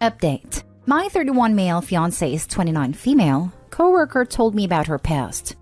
Update. My 31 male fiancé's 29 female coworker told me about her past.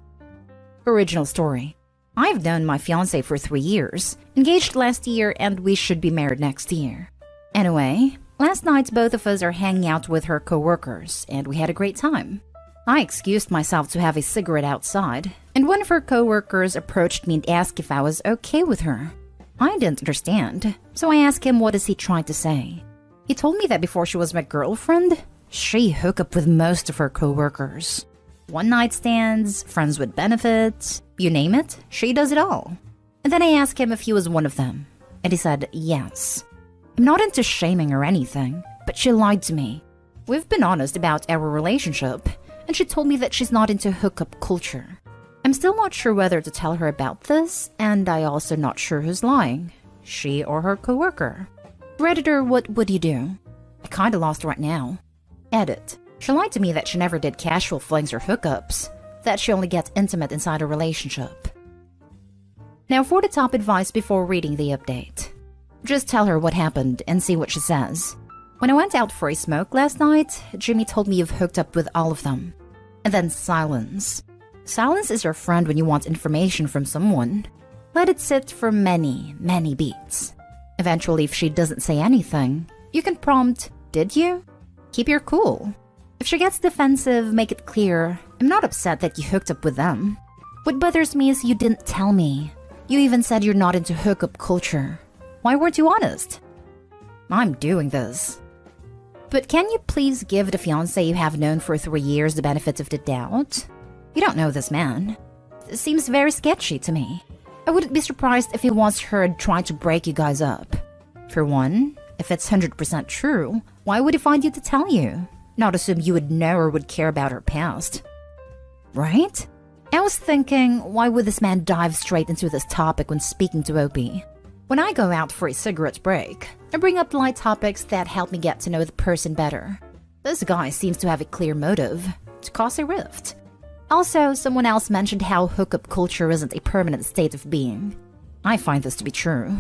Original story. I've known my fiancé for 3 years, engaged last year, and we should be married next year. Anyway, last night both of us are hanging out with her coworkers, and we had a great time. I excused myself to have a cigarette outside, and one of her coworkers approached me and asked if I was okay with her. I didn't understand, so I asked him what is he trying to say. He told me that before she was my girlfriend, she hooked up with most of her coworkers. One-night stands, friends with benefits, you name it, she does it all. And then I asked him if he was one of them, and he said yes. I'm not into shaming or anything, but she lied to me. We've been honest about our relationship, and she told me that she's not into hookup culture. I'm still not sure whether to tell her about this, and I also not sure who's lying, she or her coworker. Redditor, what would you do? I kinda lost right now. Edit. She lied to me that she never did casual flings or hookups, that she only gets intimate inside a relationship. Now for the top advice before reading the update. Just tell her what happened and see what she says. When I went out for a smoke last night, Jimmy told me you've hooked up with all of them. And then silence. Silence is your friend when you want information from someone. Let it sit for many, many beats. Eventually, if she doesn't say anything, you can prompt, "Did you?" Keep your cool. If she gets defensive, make it clear, "I'm not upset that you hooked up with them. What bothers me is you didn't tell me. You even said you're not into hookup culture. Why weren't you honest?" I'm doing this. But can you please give the fiancé you have known for 3 years the benefit of the doubt? You don't know this man. It seems very sketchy to me. I wouldn't be surprised if he once heard trying to break you guys up. For one, if it's 100% true, why would he find you to tell you? Not assume you would know or would care about her past. Right? I was thinking, why would this man dive straight into this topic when speaking to Opie? When I go out for a cigarette break, I bring up light topics that help me get to know the person better. This guy seems to have a clear motive, to cause a rift. Also, someone else mentioned how hookup culture isn't a permanent state of being. I find this to be true.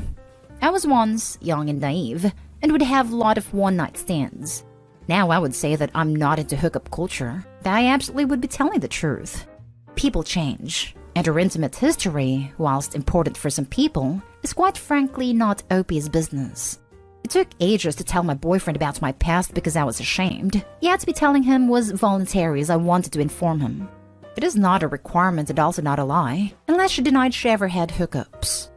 I was once young and naive, and would have a lot of one-night stands. Now I would say that I'm not into hookup culture, that I absolutely would be telling the truth. People change, and her intimate history, whilst important for some people, is quite frankly not Opie's business. It took ages to tell my boyfriend about my past because I was ashamed, yet me telling him was voluntary as I wanted to inform him. It is not a requirement and also not a lie, unless she denied she ever had hookups.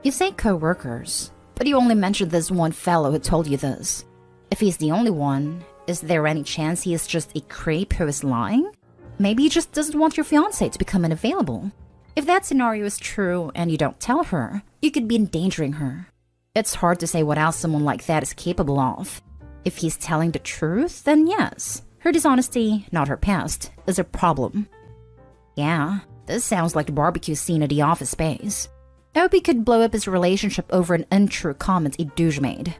You say co-workers, but you only mentioned this one fellow who told you this. If he's the only one, is there any chance he is just a creep who is lying? Maybe he just doesn't want your fiancé to become unavailable. If that scenario is true and you don't tell her, you could be endangering her. It's hard to say what else someone like that is capable of. If he's telling the truth, then yes. Her dishonesty, not her past, is a problem. Yeah, this sounds like the barbecue scene at the office space. Opie could blow up his relationship over an untrue comment a douche made.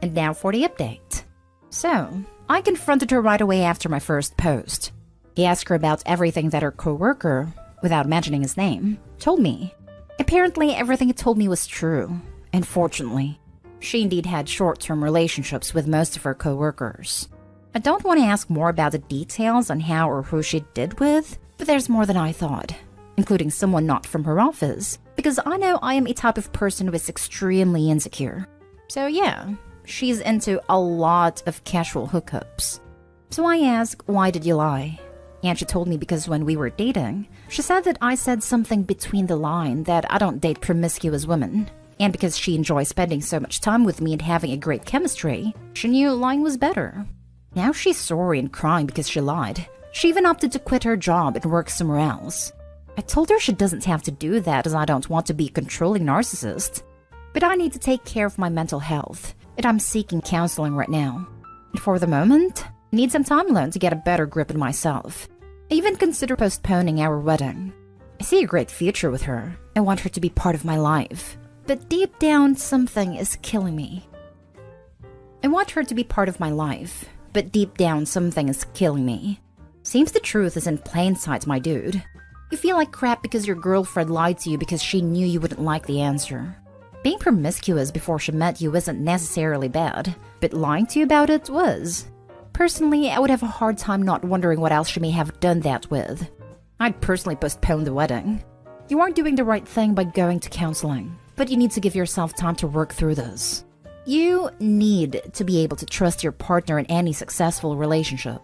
And now for the update. So, I confronted her right away after my first post. He asked her about everything that her coworker, without mentioning his name, told me. Apparently, everything he told me was true. Unfortunately, she indeed had short-term relationships with most of her coworkers. I don't want to ask more about the details on how or who she did with, but there's more than I thought, including someone not from her office, because I know I am a type of person who is extremely insecure. So yeah, she's into a lot of casual hookups. So I asked, why did you lie? And she told me because when we were dating, she said that I said something between the line that I don't date promiscuous women. And because she enjoys spending so much time with me and having a great chemistry, she knew lying was better. Now she's sorry and crying because she lied. She even opted to quit her job and work somewhere else. I told her she doesn't have to do that as I don't want to be a controlling narcissist. But I need to take care of my mental health, and I'm seeking counseling right now. And for the moment, I need some time alone to get a better grip on myself. I even consider postponing our wedding. I see a great future with her. I want her to be part of my life. But deep down, something is killing me. I want her to be part of my life. But deep down, something is killing me. Seems the truth is in plain sight, my dude. You feel like crap because your girlfriend lied to you because she knew you wouldn't like the answer. Being promiscuous before she met you isn't necessarily bad, but lying to you about it was. Personally, I would have a hard time not wondering what else she may have done that with. I'd personally postpone the wedding. You aren't doing the right thing by going to counseling, but you need to give yourself time to work through this. You need to be able to trust your partner in any successful relationship.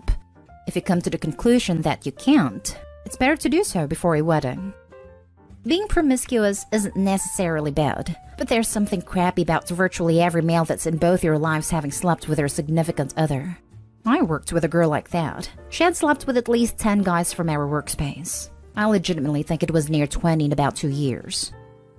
If you come to the conclusion that you can't, it's better to do so before a wedding. Being promiscuous isn't necessarily bad, but there's something crappy about virtually every male that's in both your lives having slept with their significant other. I worked with a girl like that. She had slept with at least 10 guys from our workspace. I legitimately think it was near 20 in about 2 years.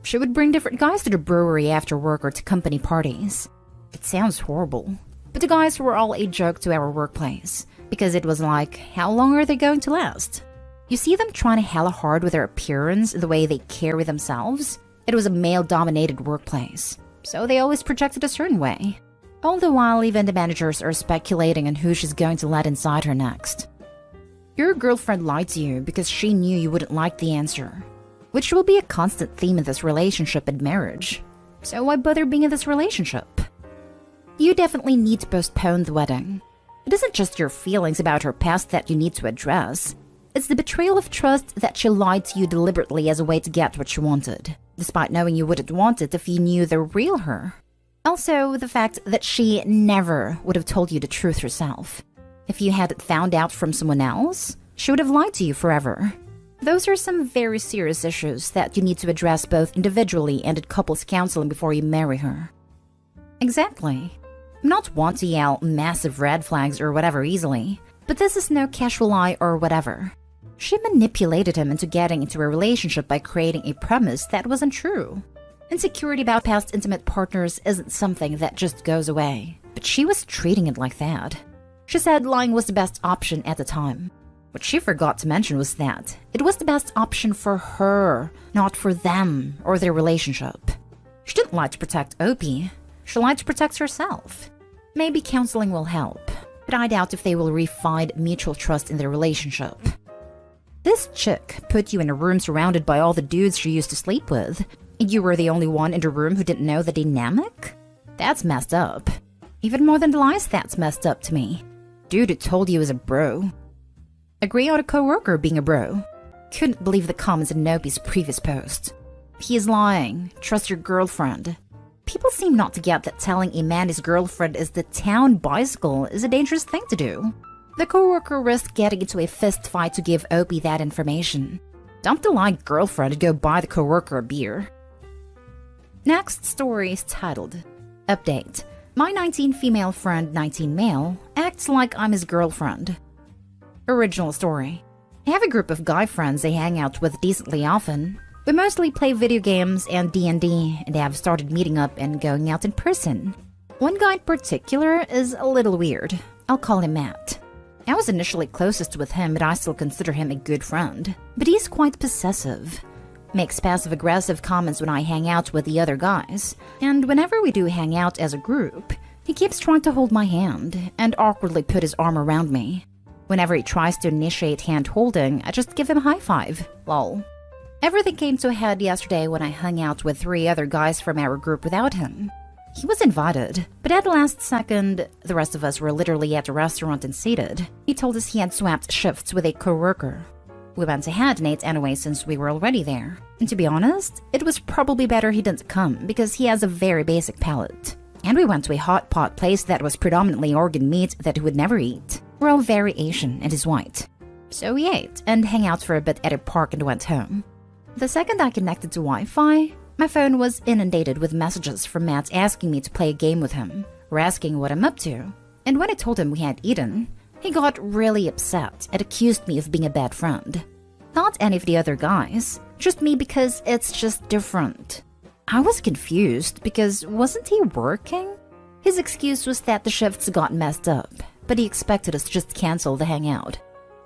She would bring different guys to the brewery after work or to company parties. It sounds horrible, but the guys were all a joke to our workplace, because it was like, how long are they going to last? You see them trying to hella hard with their appearance and the way they carry themselves? It was a male-dominated workplace, so they always projected a certain way. All the while, even the managers are speculating on who she's going to let inside her next. Your girlfriend lied to you because she knew you wouldn't like the answer, which will be a constant theme in this relationship and marriage. So why bother being in this relationship? You definitely need to postpone the wedding. It isn't just your feelings about her past that you need to address. It's the betrayal of trust that she lied to you deliberately as a way to get what she wanted, despite knowing you wouldn't want it if you knew the real her. Also, the fact that she never would have told you the truth herself. If you had it found out from someone else, she would have lied to you forever. Those are some very serious issues that you need to address both individually and at couples counseling before you marry her. Exactly. I'm not one to yell massive red flags or whatever easily, but this is no casual lie or whatever. She manipulated him into getting into a relationship by creating a premise that wasn't true. Insecurity about past intimate partners isn't something that just goes away, but she was treating it like that. She said lying was the best option at the time. What she forgot to mention was that it was the best option for her, not for them or their relationship. She didn't lie to protect Opie. She lied to protect herself. Maybe counseling will help, but I doubt if they will re-find mutual trust in their relationship. This chick put you in a room surrounded by all the dudes she used to sleep with, and you were the only one in the room who didn't know the dynamic? That's messed up. Even more than the lies, that's messed up to me. Dude who told you was a bro. Agree on a coworker being a bro. Couldn't believe the comments in Nopi's previous post. He is lying. Trust your girlfriend. People seem not to get that telling a man his girlfriend is the town bicycle is a dangerous thing to do. The coworker risked getting into a fist fight to give Opie that information. Dump the lying girlfriend and go buy the coworker a beer. Next story is titled, Update. My 19 female friend, 19 male, acts like I'm his girlfriend. Original story. I have a group of guy friends I hang out with decently often. We mostly play video games and D&D and have started meeting up and going out in person. One guy in particular is a little weird. I'll call him Matt. I was initially closest with him, but I still consider him a good friend. But he's quite possessive. Makes passive-aggressive comments when I hang out with the other guys, and whenever we do hang out as a group, he keeps trying to hold my hand and awkwardly put his arm around me. Whenever he tries to initiate hand-holding, I just give him a high five. Lol. Everything came to a head yesterday when I hung out with 3 other guys from our group without him. He was invited, but at the last second, the rest of us were literally at a restaurant and seated. He told us he had swapped shifts with a coworker. We went ahead and ate anyway since we were already there. And to be honest, it was probably better he didn't come because he has a very basic palate. And we went to a hot pot place that was predominantly organ meat that he would never eat. We're all very Asian and he's white. So we ate and hung out for a bit at a park and went home. The second I connected to Wi-Fi, my phone was inundated with messages from Matt asking me to play a game with him, or asking what I'm up to. And when I told him we had eaten, he got really upset and accused me of being a bad friend. Not any of the other guys, just me because it's just different. I was confused because wasn't he working? His excuse was that the shifts got messed up, but he expected us to just cancel the hangout.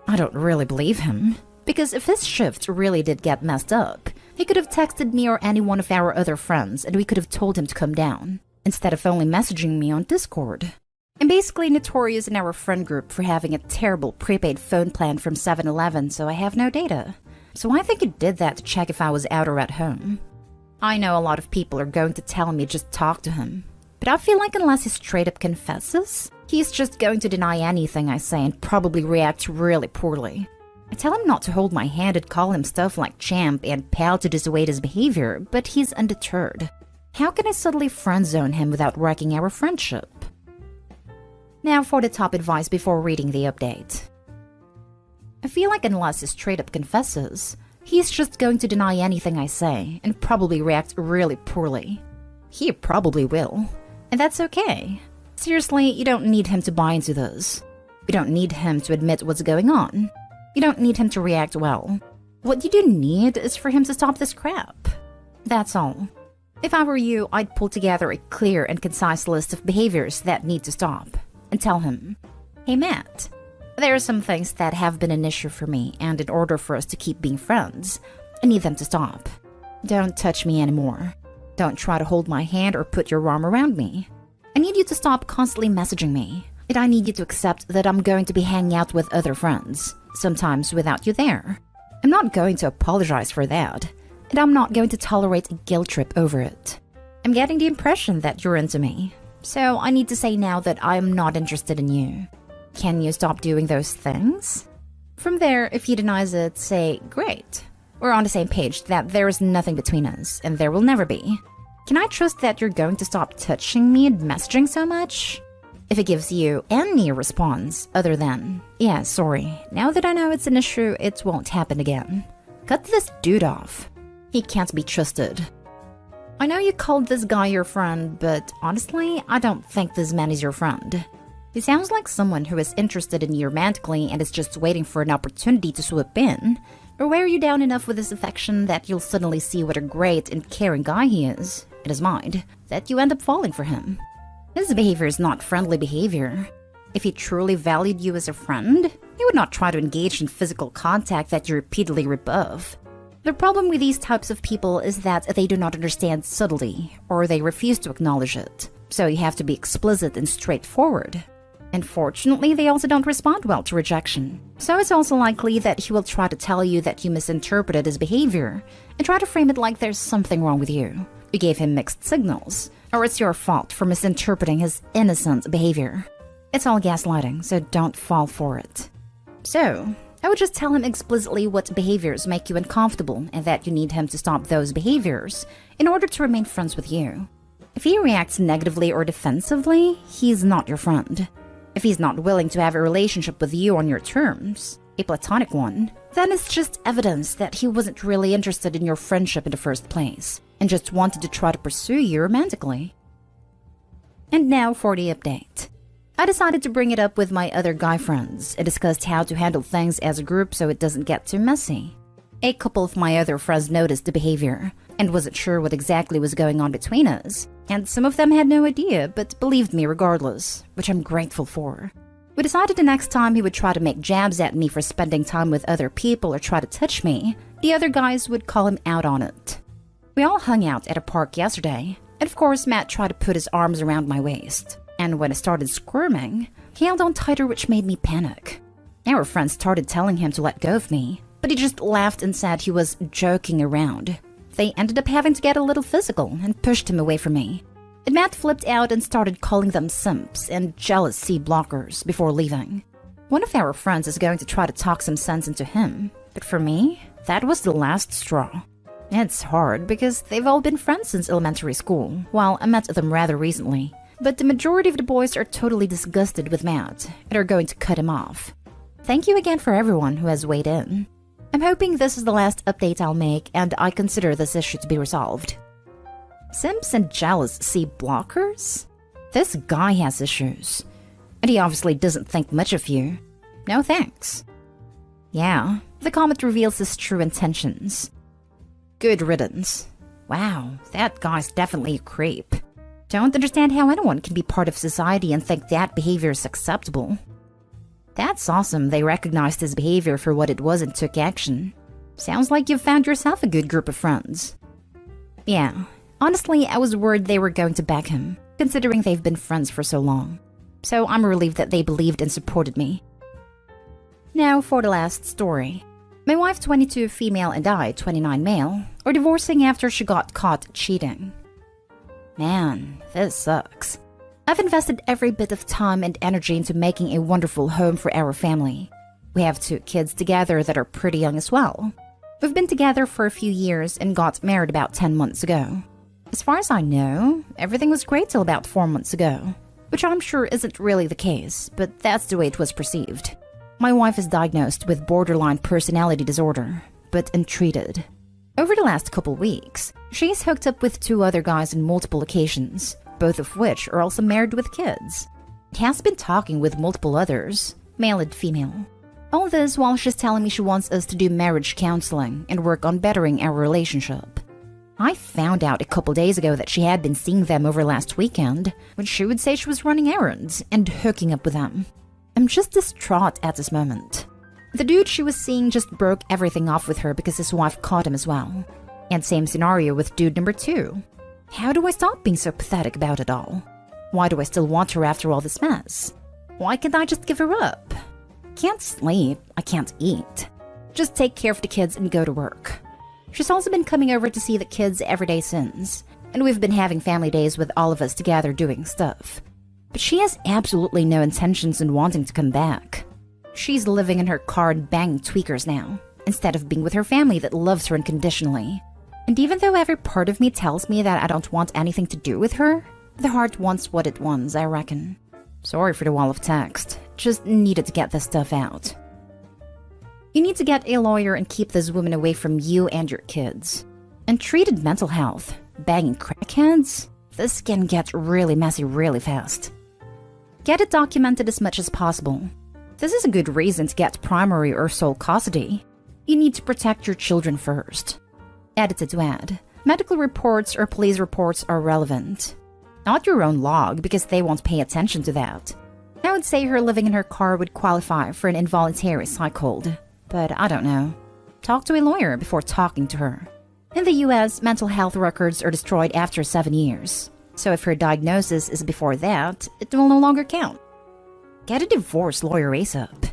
I don't really believe him, because if his shift really did get messed up, he could have texted me or any one of our other friends and we could have told him to come down, instead of only messaging me on Discord. I'm basically notorious in our friend group for having a terrible prepaid phone plan from 7-Eleven, so I have no data. So I think he did that to check if I was out or at home. I know a lot of people are going to tell me just talk to him. But I feel like unless he straight up confesses, he's just going to deny anything I say and probably react really poorly. I tell him not to hold my hand and call him stuff like champ and pal to dissuade his behavior, but he's undeterred. How can I subtly friend-zone him without wrecking our friendship? Now for the top advice before reading the update. I feel like unless he straight up confesses, he's just going to deny anything I say and probably react really poorly. He probably will. And that's okay. Seriously, you don't need him to buy into this. You don't need him to admit what's going on. You don't need him to react well. What you do need is for him to stop this crap. That's all. If I were you, I'd pull together a clear and concise list of behaviors that need to stop. And tell him, hey Matt, there are some things that have been an issue for me, and in order for us to keep being friends, I need them to stop. Don't touch me anymore. Don't try to hold my hand or put your arm around me. I need you to stop constantly messaging me. And I need you to accept that I'm going to be hanging out with other friends, sometimes without you there. I'm not going to apologize for that. And I'm not going to tolerate a guilt trip over it. I'm getting the impression that you're into me. So I need to say now that I am not interested in you. Can you stop doing those things? From there, if he denies it, say, great. We're on the same page that there is nothing between us, and there will never be. Can I trust that you're going to stop touching me and messaging so much? If it gives you any response other than, yeah, sorry, now that I know it's an issue, it won't happen again. Cut this dude off. He can't be trusted. I know you called this guy your friend, but honestly, I don't think this man is your friend. He sounds like someone who is interested in you romantically and is just waiting for an opportunity to swoop in, or wear you down enough with his affection that you'll suddenly see what a great and caring guy he is, in his mind, that you end up falling for him. His behavior is not friendly behavior. If he truly valued you as a friend, he would not try to engage in physical contact that you repeatedly rebuff. The problem with these types of people is that they do not understand subtlety, or they refuse to acknowledge it. So you have to be explicit and straightforward. Unfortunately, they also don't respond well to rejection. So it's also likely that he will try to tell you that you misinterpreted his behavior and try to frame it like there's something wrong with you. You gave him mixed signals, or it's your fault for misinterpreting his innocent behavior. It's all gaslighting, so don't fall for it. So, I would just tell him explicitly what behaviors make you uncomfortable and that you need him to stop those behaviors in order to remain friends with you. If he reacts negatively or defensively, he's not your friend. If he's not willing to have a relationship with you on your terms, a platonic one, then it's just evidence that he wasn't really interested in your friendship in the first place and just wanted to try to pursue you romantically. And now for the update. I decided to bring it up with my other guy friends and discussed how to handle things as a group so it doesn't get too messy. A couple of my other friends noticed the behavior and wasn't sure what exactly was going on between us, and some of them had no idea but believed me regardless, which I'm grateful for. We decided the next time he would try to make jabs at me for spending time with other people or try to touch me, the other guys would call him out on it. We all hung out at a park yesterday, and of course Matt tried to put his arms around my waist. And when I started squirming, he held on tighter, which made me panic. Our friends started telling him to let go of me, but he just laughed and said he was joking around. They ended up having to get a little physical and pushed him away from me. And Matt flipped out and started calling them simps and jealous C-blockers before leaving. One of our friends is going to try to talk some sense into him, but for me, that was the last straw. It's hard because they've all been friends since elementary school, while I met them rather recently. But the majority of the boys are totally disgusted with Matt and are going to cut him off. Thank you again for everyone who has weighed in. I'm hoping this is the last update I'll make and I consider this issue to be resolved. Simps and jealous C-blockers? This guy has issues. And he obviously doesn't think much of you. No thanks. Yeah, the comment reveals his true intentions. Good riddance. Wow, that guy's definitely a creep. Don't understand how anyone can be part of society and think that behavior is acceptable. That's awesome they recognized his behavior for what it was and took action. Sounds like you've found yourself a good group of friends. Yeah, honestly, I was worried they were going to back him, considering they've been friends for so long. So I'm relieved that they believed and supported me. Now for the last story. My wife, 22 female, and I, 29 male, or divorcing after she got caught cheating. Man, this sucks. I've invested every bit of time and energy into making a wonderful home for our family. We have 2 kids together that are pretty young as well. We've been together for a few years and got married about 10 months ago. As far as I know, everything was great till about 4 months ago, which I'm sure isn't really the case, but that's the way it was perceived. My wife is diagnosed with borderline personality disorder, but untreated. Over the last couple weeks, she's hooked up with 2 other guys on multiple occasions, both of which are also married with kids. She has been talking with multiple others, male and female. All this while she's telling me she wants us to do marriage counseling and work on bettering our relationship. I found out a couple days ago that she had been seeing them over last weekend, when she would say she was running errands and hooking up with them. I'm just distraught at this moment. The dude she was seeing just broke everything off with her because his wife caught him as well. And same scenario with dude number 2. How do I stop being so pathetic about it all? Why do I still want her after all this mess? Why can't I just give her up? Can't sleep, I can't eat. Just take care of the kids and go to work. She's also been coming over to see the kids every day since, and we've been having family days with all of us together doing stuff. But she has absolutely no intentions in wanting to come back. She's living in her car and banging tweakers now, instead of being with her family that loves her unconditionally. And even though every part of me tells me that I don't want anything to do with her, the heart wants what it wants, I reckon. Sorry for the wall of text, just needed to get this stuff out. You need to get a lawyer and keep this woman away from you and your kids. Untreated mental health, banging crackheads, this can get really messy really fast. Get it documented as much as possible. This is a good reason to get primary or sole custody. You need to protect your children first. Edited to add, medical reports or police reports are relevant. Not your own log, because they won't pay attention to that. I would say her living in her car would qualify for an involuntary psych hold, but I don't know. Talk to a lawyer before talking to her. In the US, mental health records are destroyed after 7 years. So if her diagnosis is before that, it will no longer count. Get a divorce lawyer ASAP.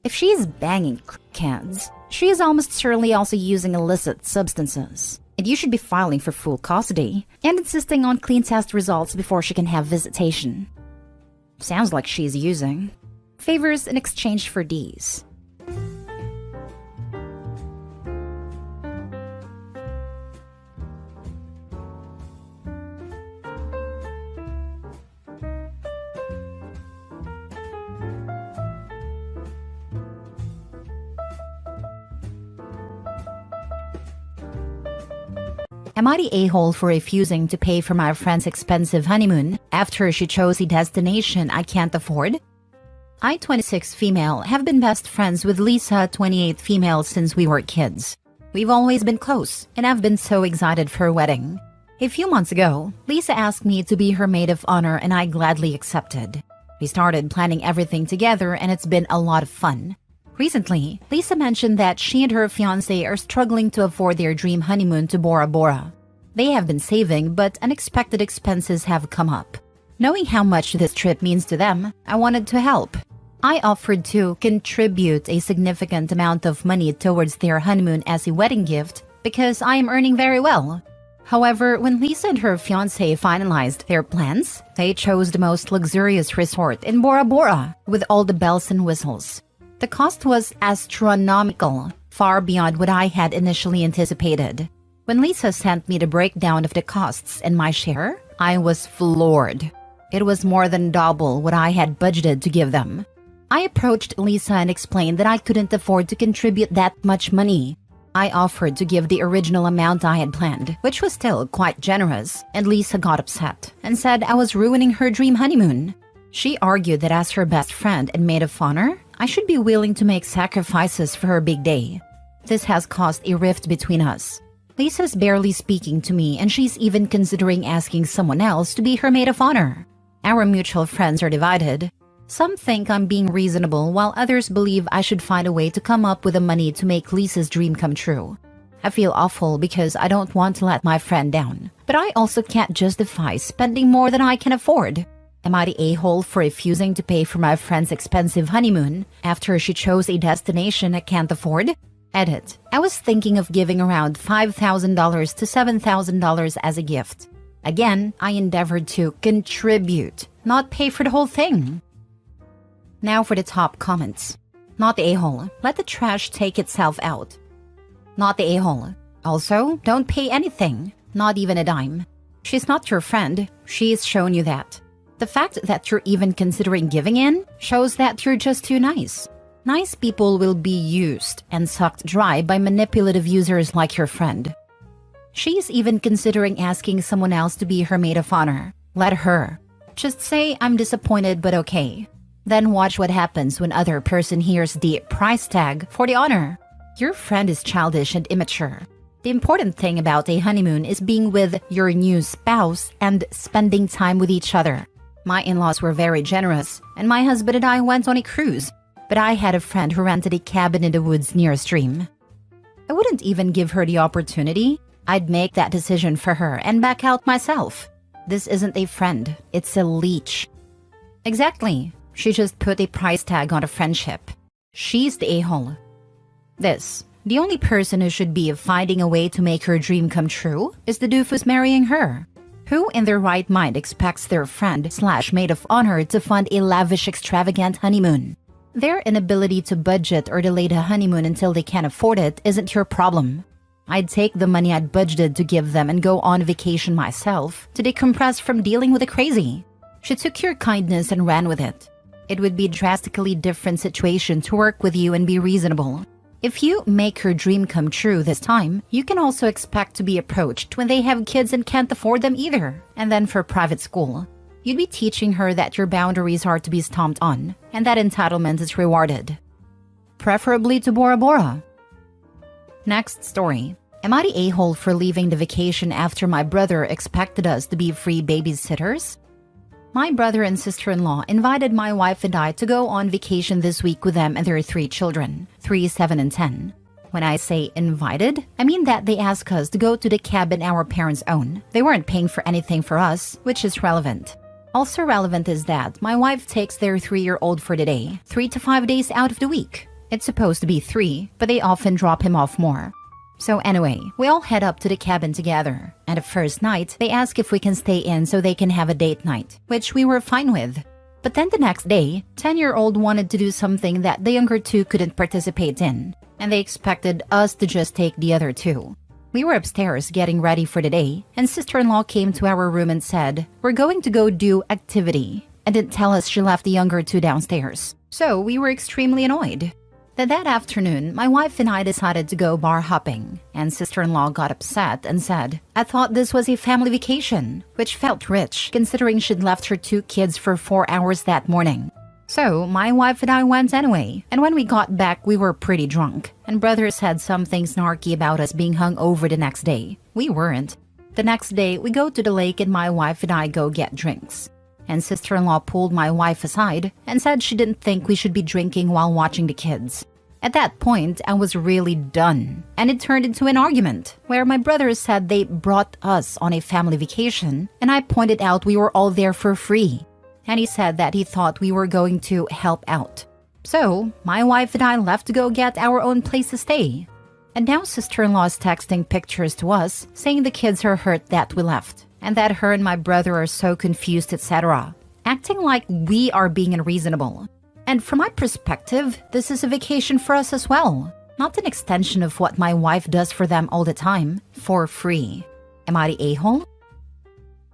If she is banging crackheads, she is almost certainly also using illicit substances. And you should be filing for full custody and insisting on clean test results before she can have visitation. Sounds like she's using. Favors in exchange for D's. Am I the a-hole for refusing to pay for my friend's expensive honeymoon after she chose a destination I can't afford? I, 26 female, have been best friends with Lisa, 28 female, since we were kids. We've always been close, and I've been so excited for her wedding. A few months ago, Lisa asked me to be her maid of honor, and I gladly accepted. We started planning everything together, and it's been a lot of fun. Recently, Lisa mentioned that she and her fiancé are struggling to afford their dream honeymoon to Bora Bora. They have been saving, but unexpected expenses have come up. Knowing how much this trip means to them, I wanted to help. I offered to contribute a significant amount of money towards their honeymoon as a wedding gift because I am earning very well. However, when Lisa and her fiancé finalized their plans, they chose the most luxurious resort in Bora Bora with all the bells and whistles. The cost was astronomical, far beyond what I had initially anticipated. When Lisa sent me the breakdown of the costs and my share, I was floored. It was more than double what I had budgeted to give them. I approached Lisa and explained that I couldn't afford to contribute that much money. I offered to give the original amount I had planned, which was still quite generous, and Lisa got upset and said I was ruining her dream honeymoon. She argued that as her best friend and maid of honor, I should be willing to make sacrifices for her big day. This has caused a rift between us. Lisa's barely speaking to me, and she's even considering asking someone else to be her maid of honor. Our mutual friends are divided. Some think I'm being reasonable, while others believe I should find a way to come up with the money to make Lisa's dream come true. I feel awful because I don't want to let my friend down, but I also can't justify spending more than I can afford. Am I the a-hole for refusing to pay for my friend's expensive honeymoon after she chose a destination I can't afford? Edit. I was thinking of giving around $5,000 to $7,000 as a gift. Again, I endeavored to contribute, not pay for the whole thing. Now for the top comments. Not the a-hole. Let the trash take itself out. Not the a-hole. Also, don't pay anything, not even a dime. She's not your friend. She's shown you that. The fact that you're even considering giving in shows that you're just too nice. Nice people will be used and sucked dry by manipulative users like your friend. She's even considering asking someone else to be her maid of honor. Let her. Just say, I'm disappointed but okay. Then watch what happens when other person hears the price tag for the honor. Your friend is childish and immature. The important thing about a honeymoon is being with your new spouse and spending time with each other. My in-laws were very generous, and my husband and I went on a cruise. But I had a friend who rented a cabin in the woods near a stream. I wouldn't even give her the opportunity. I'd make that decision for her and back out myself. This isn't a friend, it's a leech. Exactly. She just put a price tag on a friendship. She's the a-hole. The only person who should be finding a way to make her dream come true is the doofus marrying her. Who in their right mind expects their friend/maid of honor to fund a lavish, extravagant honeymoon? Their inability to budget or delay the honeymoon until they can afford it isn't your problem. I'd take the money I'd budgeted to give them and go on vacation myself to decompress from dealing with the crazy. She took your kindness and ran with it. It would be a drastically different situation to work with you and be reasonable. If you make her dream come true this time, you can also expect to be approached when they have kids and can't afford them either. And then for private school, you'd be teaching her that your boundaries are to be stomped on and that entitlement is rewarded. Preferably to Bora Bora. Next story. Am I the a-hole for leaving the vacation after my brother expected us to be free babysitters? My brother and sister-in-law invited my wife and I to go on vacation this week with them and their 3 children, 3, 7, and 10. When I say invited, I mean that they asked us to go to the cabin our parents own. They weren't paying for anything for us, which is relevant. Also relevant is that my wife takes their 3-year-old for the day, 3 to 5 days out of the week. It's supposed to be 3, but they often drop him off more. So anyway, we all head up to the cabin together, and the first night, they ask if we can stay in so they can have a date night, which we were fine with. But then the next day, 10-year-old wanted to do something that the younger 2 couldn't participate in, and they expected us to just take the other 2. We were upstairs getting ready for the day, and sister-in-law came to our room and said, "We're going to go do activity," and didn't tell us she left the younger 2 downstairs. So we were extremely annoyed. Then that afternoon, my wife and I decided to go bar hopping, and sister-in-law got upset and said, "I thought this was a family vacation," which felt rich, considering she'd left her 2 kids for 4 hours that morning. So my wife and I went anyway, and when we got back, we were pretty drunk, and brother said something snarky about us being hung over the next day. We weren't. The next day, we go to the lake and my wife and I go get drinks. And sister-in-law pulled my wife aside and said she didn't think we should be drinking while watching the kids. At that point, I was really done, and it turned into an argument, where my brother said they brought us on a family vacation, and I pointed out we were all there for free. And he said that he thought we were going to help out. So, my wife and I left to go get our own place to stay. And now sister-in-law is texting pictures to us, saying the kids are hurt that we left, and that her and my brother are so confused, etc. Acting like we are being unreasonable. And from my perspective, this is a vacation for us as well. Not an extension of what my wife does for them all the time, for free. Am I the a-hole?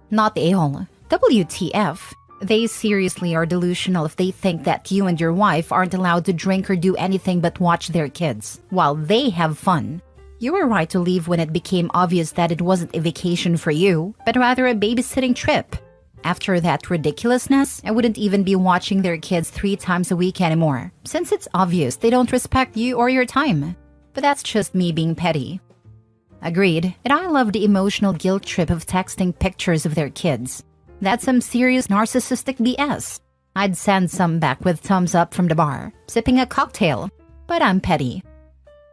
Not the a-hole. WTF. They seriously are delusional if they think that you and your wife aren't allowed to drink or do anything but watch their kids, while they have fun. You were right to leave when it became obvious that it wasn't a vacation for you, but rather a babysitting trip. After that ridiculousness, I wouldn't even be watching their kids 3 times a week anymore, since it's obvious they don't respect you or your time. But that's just me being petty. Agreed, and I love the emotional guilt trip of texting pictures of their kids. That's some serious narcissistic BS. I'd send some back with thumbs up from the bar, sipping a cocktail, but I'm petty.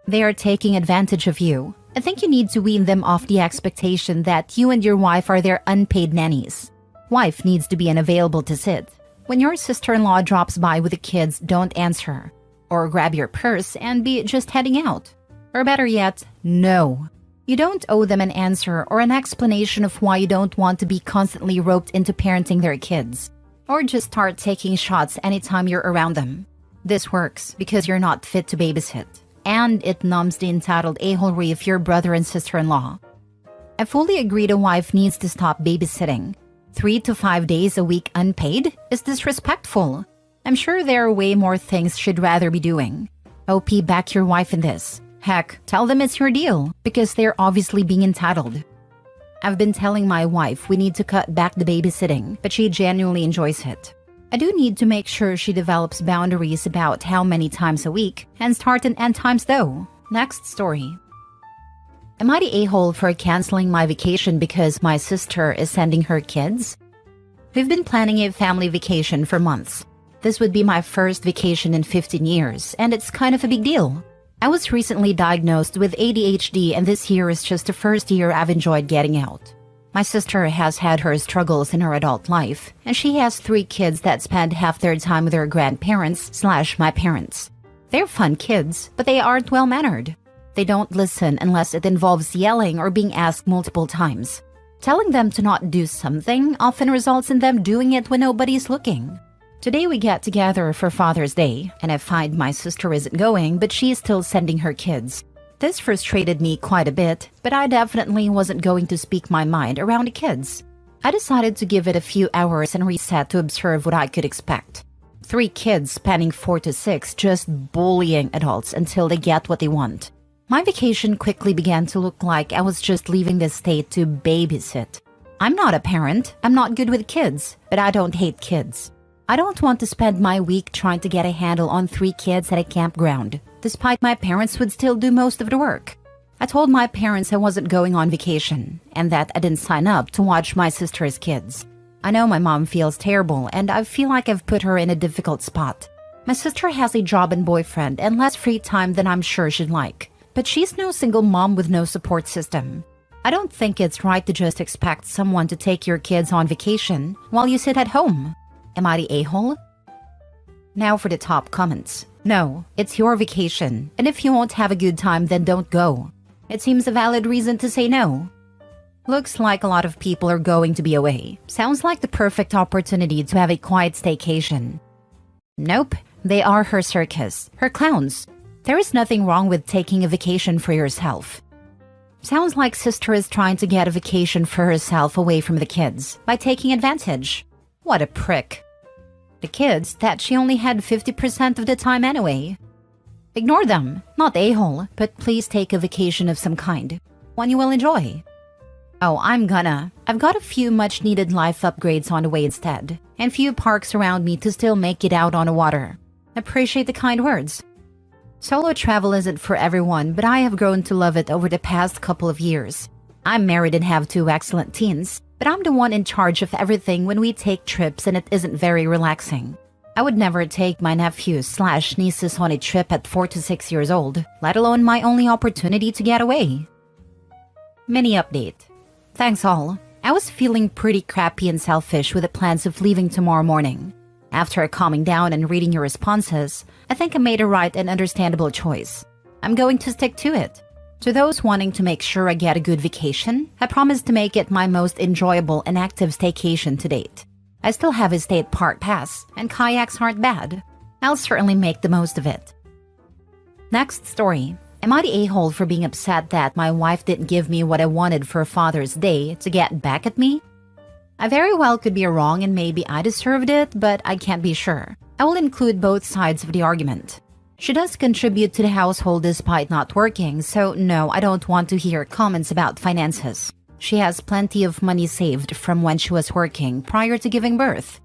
They are taking advantage of you. I think you need to wean them off the expectation that you and your wife are their unpaid nannies. Wife needs to be unavailable to sit. When your sister-in-law drops by with the kids, don't answer. Or grab your purse and be just heading out. Or better yet, no. You don't owe them an answer or an explanation of why you don't want to be constantly roped into parenting their kids. Or just start taking shots anytime you're around them. This works because you're not fit to babysit. And it numbs the entitled a-holery of your brother and sister-in-law. I fully agree the wife needs to stop babysitting. 3 to 5 days a week unpaid is disrespectful. I'm sure there are way more things she'd rather be doing. OP, back your wife in this. Heck, tell them it's your deal, because they're obviously being entitled. I've been telling my wife we need to cut back the babysitting, but she genuinely enjoys it. I do need to make sure she develops boundaries about how many times a week, and start and end times though. Next story. Am I the a-hole for canceling my vacation because my sister is sending her kids? We've been planning a family vacation for months. This would be my first vacation in 15 years, and it's kind of a big deal. I was recently diagnosed with ADHD, and this year is just the first year I've enjoyed getting out. My sister has had her struggles in her adult life, and she has 3 kids that spend half their time with their grandparents/my parents. They're fun kids, but they aren't well-mannered. They don't listen unless it involves yelling or being asked multiple times. Telling them to not do something often results in them doing it when nobody's looking. Today we get together for Father's Day, and I find my sister isn't going, but she's still sending her kids. This frustrated me quite a bit, but I definitely wasn't going to speak my mind around the kids. I decided to give it a few hours and reset to observe what I could expect. 3 kids spanning 4 to 6 just bullying adults until they get what they want. My vacation quickly began to look like I was just leaving the state to babysit. I'm not a parent, I'm not good with kids, but I don't hate kids. I don't want to spend my week trying to get a handle on 3 kids at a campground, despite my parents would still do most of the work. I told my parents I wasn't going on vacation, and that I didn't sign up to watch my sister's kids. I know my mom feels terrible, and I feel like I've put her in a difficult spot. My sister has a job and boyfriend and less free time than I'm sure she'd like, but she's no single mom with no support system. I don't think it's right to just expect someone to take your kids on vacation while you sit at home. Am I the a-hole? Now for the top comments. No, it's your vacation, and if you won't have a good time, then don't go. It seems a valid reason to say no. Looks like a lot of people are going to be away. Sounds like the perfect opportunity to have a quiet staycation. Nope, they are her circus, her clowns. There is nothing wrong with taking a vacation for yourself. Sounds like sister is trying to get a vacation for herself away from the kids by taking advantage. What a prick. The kids that she only had 50% of the time anyway. Ignore them, not a-hole, but please take a vacation of some kind, one you will enjoy. Oh, I've got a few much-needed life upgrades on the way instead, and few parks around me to still make it out on the water. Appreciate the kind words. Solo travel isn't for everyone, but I have grown to love it over the past couple of years. I'm married and have 2 excellent teens, but I'm the one in charge of everything when we take trips, and it isn't very relaxing. I would never take my nephews/nieces on a trip at 4 to 6 years old, let alone my only opportunity to get away. Mini update. Thanks all. I was feeling pretty crappy and selfish with the plans of leaving tomorrow morning. After calming down and reading your responses, I think I made a right and understandable choice. I'm going to stick to it. To those wanting to make sure I get a good vacation, I promise to make it my most enjoyable and active staycation to date. I still have a state park pass, and kayaks aren't bad. I'll certainly make the most of it. Next story. Am I the a-hole for being upset that my wife didn't give me what I wanted for Father's Day to get back at me? I very well could be wrong and maybe I deserved it, but I can't be sure. I will include both sides of the argument. She does contribute to the household despite not working, so no, I don't want to hear comments about finances. She has plenty of money saved from when she was working prior to giving birth.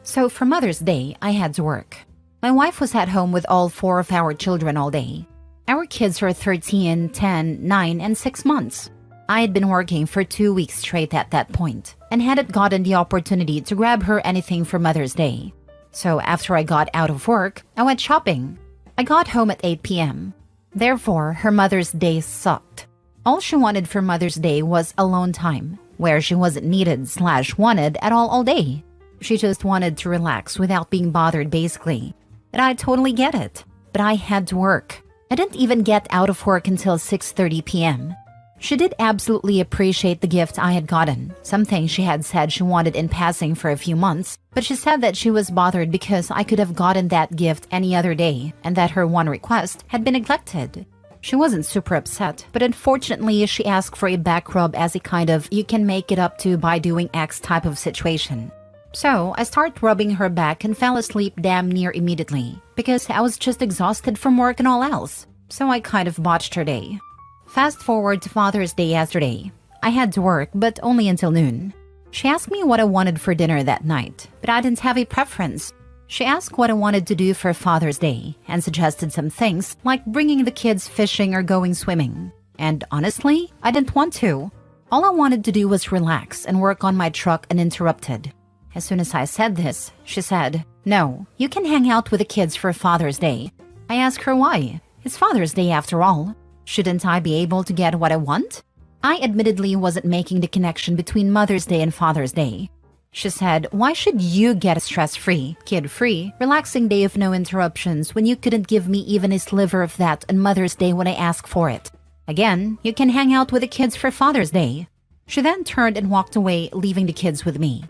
So for Mother's Day, I had to work. My wife was at home with all 4 of our children all day. Our kids are 13, 10, 9, and 6 months. I had been working for 2 weeks straight at that point, and hadn't gotten the opportunity to grab her anything for Mother's Day. So after I got out of work, I went shopping. I got home at 8 p.m. Therefore, her Mother's Day sucked. All she wanted for Mother's Day was alone time, where she wasn't needed/wanted at all day. She just wanted to relax without being bothered basically. And I totally get it, but I had to work. I didn't even get out of work until 6:30 p.m. She did absolutely appreciate the gift I had gotten, something she had said she wanted in passing for a few months, but she said that she was bothered because I could have gotten that gift any other day and that her one request had been neglected. She wasn't super upset, but unfortunately she asked for a back rub as a kind of you can make it up to by doing X type of situation. So I started rubbing her back and fell asleep damn near immediately because I was just exhausted from work and all else. So I kind of botched her day. Fast forward to Father's Day yesterday. I had to work, but only until noon. She asked me what I wanted for dinner that night, but I didn't have a preference. She asked what I wanted to do for Father's Day and suggested some things like bringing the kids fishing or going swimming. And honestly, I didn't want to. All I wanted to do was relax and work on my truck uninterrupted. As soon as I said this, she said, "No, you can hang out with the kids for Father's Day." I asked her why. It's Father's Day after all. Shouldn't I be able to get what I want? I admittedly wasn't making the connection between Mother's Day and Father's Day. She said, why should you get a stress-free, kid-free, relaxing day of no interruptions when you couldn't give me even a sliver of that on Mother's Day when I asked for it? Again, you can hang out with the kids for Father's Day. She then turned and walked away, leaving the kids with me.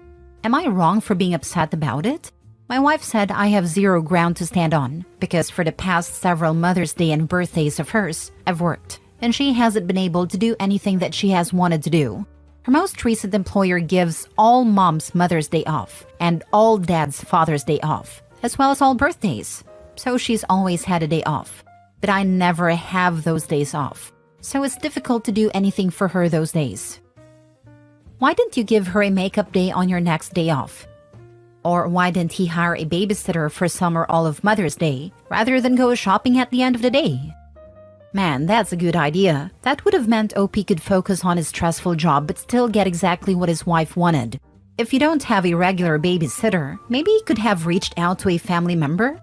Am I wrong for being upset about it? My wife said I have zero ground to stand on because for the past several Mother's Day and birthdays of hers, I've worked, and she hasn't been able to do anything that she has wanted to do. Her most recent employer gives all moms Mother's Day off and all dads Father's Day off, as well as all birthdays. So she's always had a day off. But I never have those days off, so it's difficult to do anything for her those days. Why didn't you give her a makeup day on your next day off? Or why didn't he hire a babysitter for some or all of Mother's Day rather than go shopping at the end of the day? Man, that's a good idea. That would have meant OP could focus on his stressful job but still get exactly what his wife wanted. If you don't have a regular babysitter, maybe he could have reached out to a family member?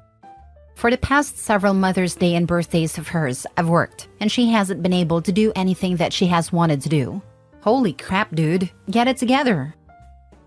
For the past several Mother's Day and birthdays of hers, I've worked, and she hasn't been able to do anything that she has wanted to do. Holy crap, dude. Get it together.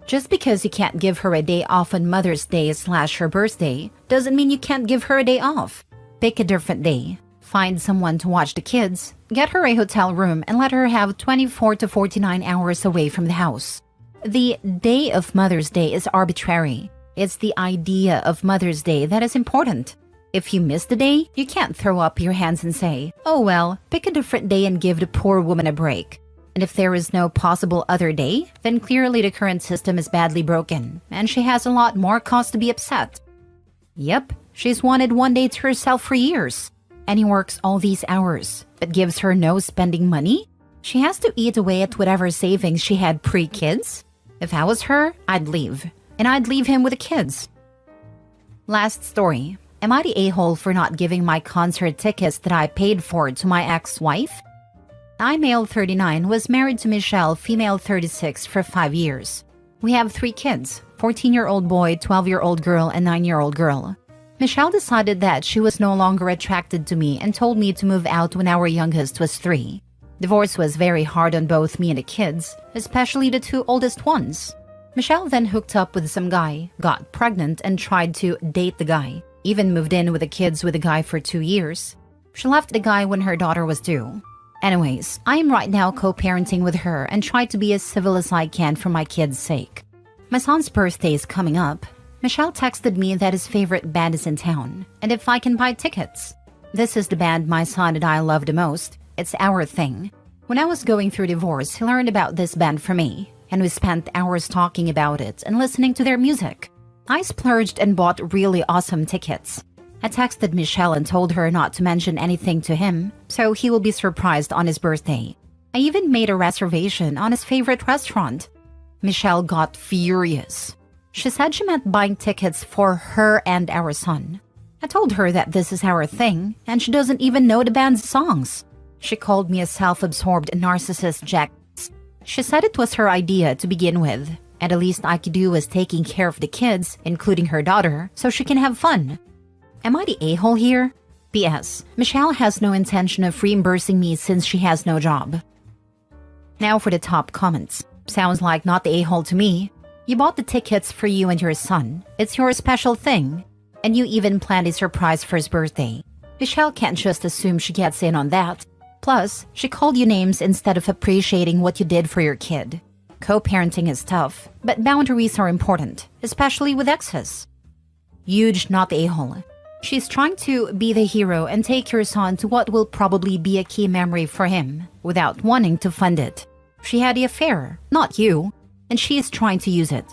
Just because you can't give her a day off on Mother's Day / her birthday doesn't mean you can't give her a day off. Pick a different day. Find someone to watch the kids, get her a hotel room, and let her have 24 to 49 hours away from the house. The day of Mother's Day is arbitrary. It's the idea of Mother's Day that is important. If you miss the day, you can't throw up your hands and say, oh well, pick a different day and give the poor woman a break. And if there is no possible other day, then clearly the current system is badly broken, and she has a lot more cause to be upset. Yep, she's wanted one day to herself for years. And he works all these hours, but gives her no spending money? She has to eat away at whatever savings she had pre-kids? If I was her, I'd leave. And I'd leave him with the kids. Last story. Am I the a-hole for not giving my concert tickets that I paid for to my ex-wife? I, male 39, was married to Michelle, female 36, for 5 years. We have 3 kids, 14-year-old boy, 12-year-old girl, and 9-year-old girl. Michelle decided that she was no longer attracted to me and told me to move out when our youngest was 3. Divorce was very hard on both me and the kids, especially the 2 oldest ones. Michelle then hooked up with some guy, got pregnant, and tried to date the guy. Even moved in with the kids with the guy for 2 years. She left the guy when her daughter was due. Anyways, I am right now co-parenting with her and try to be as civil as I can for my kids' sake. My son's birthday is coming up. Michelle texted me that his favorite band is in town, and if I can buy tickets. This is the band my son and I love the most. It's our thing. When I was going through divorce, he learned about this band from me, and we spent hours talking about it and listening to their music. I splurged and bought really awesome tickets. I texted Michelle and told her not to mention anything to him, so he will be surprised on his birthday. I even made a reservation on his favorite restaurant. Michelle got furious. She said she meant buying tickets for her and our son. I told her that this is our thing, and she doesn't even know the band's songs. She called me a self-absorbed narcissist jackass. She said it was her idea to begin with, and the least I could do was taking care of the kids, including her daughter, so she can have fun. Am I the a-hole here? P.S. Michelle has no intention of reimbursing me since she has no job. Now for the top comments. Sounds like not the a-hole to me. You bought the tickets for you and your son. It's your special thing. And you even planned a surprise for his birthday. Michelle can't just assume she gets in on that. Plus, she called you names instead of appreciating what you did for your kid. Co-parenting is tough, but boundaries are important, especially with exes. Huge not a-hole. She's trying to be the hero and take your son to what will probably be a key memory for him, without wanting to fund it. She had the affair, not you, and she is trying to use it.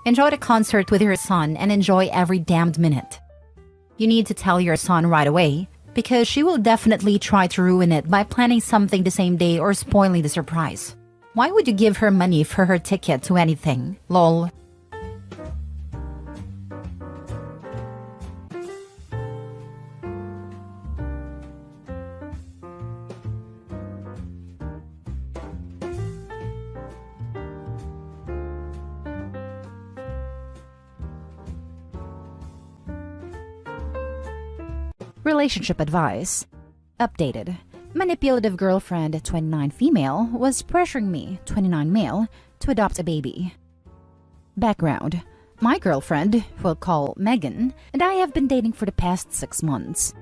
Enjoy the concert with your son and enjoy every damned minute. You need to tell your son right away, because she will definitely try to ruin it by planning something the same day or spoiling the surprise. Why would you give her money for her ticket to anything? Lol. Relationship advice. Updated. Manipulative girlfriend, 29 female, was pressuring me, 29 male, to adopt a baby. Background. My girlfriend, we'll call Megan, and I have been dating for the past 6 months.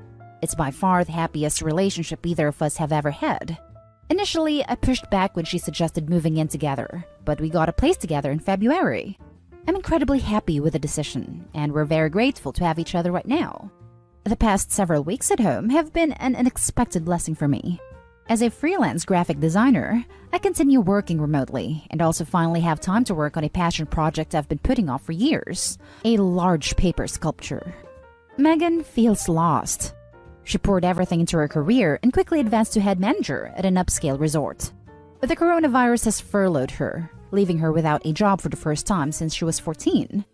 It's by far the happiest relationship either of us have ever had. Initially, I pushed back when she suggested moving in together, but we got a place together in February. I'm incredibly happy with the decision, and we're very grateful to have each other right now. The past several weeks at home have been an unexpected blessing for me. As a freelance graphic designer, I continue working remotely and also finally have time to work on a passion project I've been putting off for years, a large paper sculpture. Megan feels lost. She poured everything into her career and quickly advanced to head manager at an upscale resort. But the coronavirus has furloughed her, leaving her without a job for the first time since she was 14.